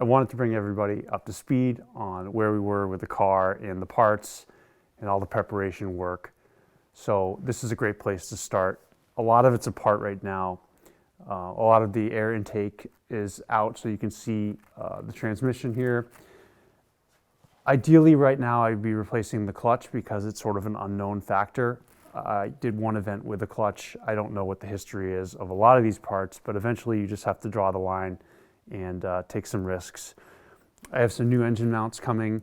I wanted to bring everybody up to speed on where we were with the car and the parts and all the preparation work. So this is a great place to start. A lot of it's apart right now. A lot of the air intake is out, so you can see the transmission here. Ideally right now I'd be replacing the clutch because it's sort of an unknown factor. I did one event with the clutch. I don't know what the history is of a lot of these parts, but eventually you just have to draw the line and take some risks. I have some new engine mounts coming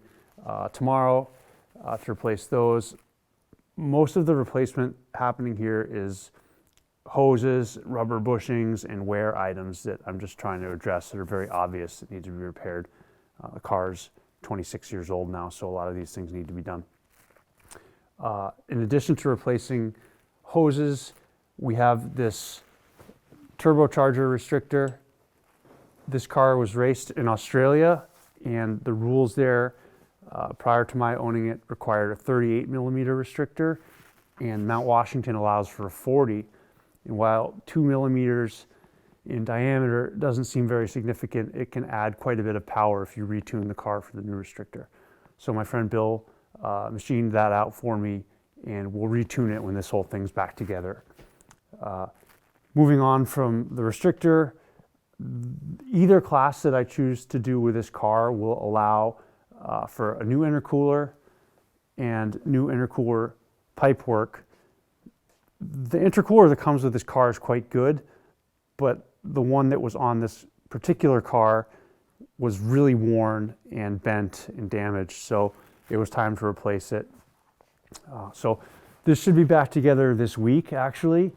tomorrow to replace those. Most of the replacement happening here is hoses, rubber bushings, and wear items that I'm just trying to address that are very obvious that need to be repaired. The car's 26 years old now, so a lot of these things need to be done. In addition to replacing hoses, we have this turbocharger restrictor. This car was raced in Australia, and the rules there prior to my owning it required a 38 millimeter restrictor, and Mount Washington allows for a 40. And while 2 millimeters in diameter doesn't seem very significant, it can add quite a bit of power if you retune the car for the new restrictor. So my friend Bill machined that out for me, and we'll retune it when this whole thing's back together. Moving on from the restrictor, either class that I choose to do with this car will allow for a new intercooler and new intercooler pipe work. The intercooler that comes with this car is quite good, but the one that was on this particular car was really worn and bent and damaged, so it was time to replace it. So this should be back together this week, actually.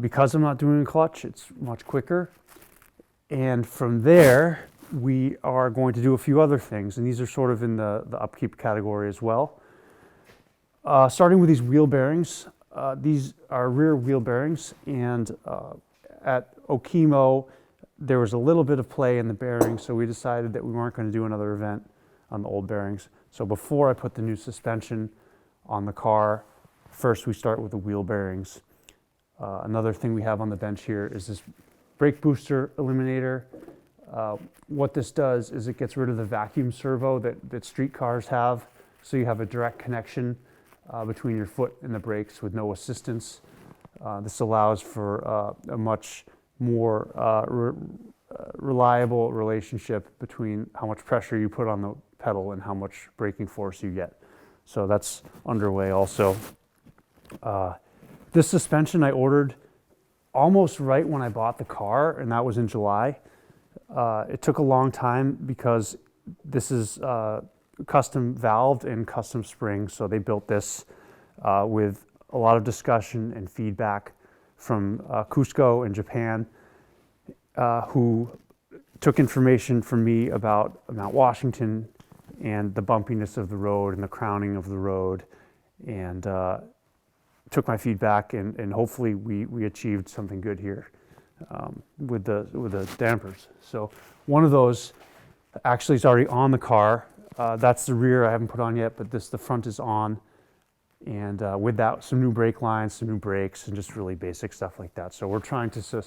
Because I'm not doing a clutch, it's much quicker. And from there, we are going to do a few other things, and these are sort of in the upkeep category as well. Starting with these wheel bearings. These are rear wheel bearings, and at Okemo, there was a little bit of play in the bearings, so we decided that we weren't going to do another event on the old bearings. So before I put the new suspension on the car, first we start with the wheel bearings. Another thing we have on the bench here is this brake booster eliminator. What this does is it gets rid of the vacuum servo that street cars have, so you have a direct connection between your foot and the brakes with no assistance. This allows for a much more reliable relationship between how much pressure you put on the pedal and how much braking force you get. So that's underway also. This suspension I ordered almost right when I bought the car, and that was in July. It took a long time because this is custom valved and custom spring, so they built this with a lot of discussion and feedback from Cusco in Japan, who took information from me about Mount Washington and the bumpiness of the road and the crowning of the road, and took my feedback, and hopefully we achieved something good here with the dampers. So one of those actually is already on the car. That's the rear I haven't put on yet, but the front is on. And with that, some new brake lines, some new brakes, and just really basic stuff like that. So we're trying to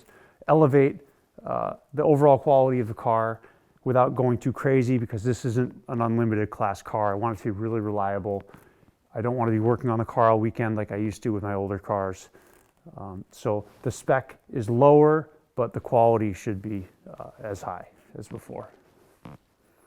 elevate the overall quality of the car without going too crazy, because this isn't an unlimited class car. I want it to be really reliable. I don't want to be working on the car all weekend like I used to with my older cars. So the spec is lower, but the quality should be as high as before.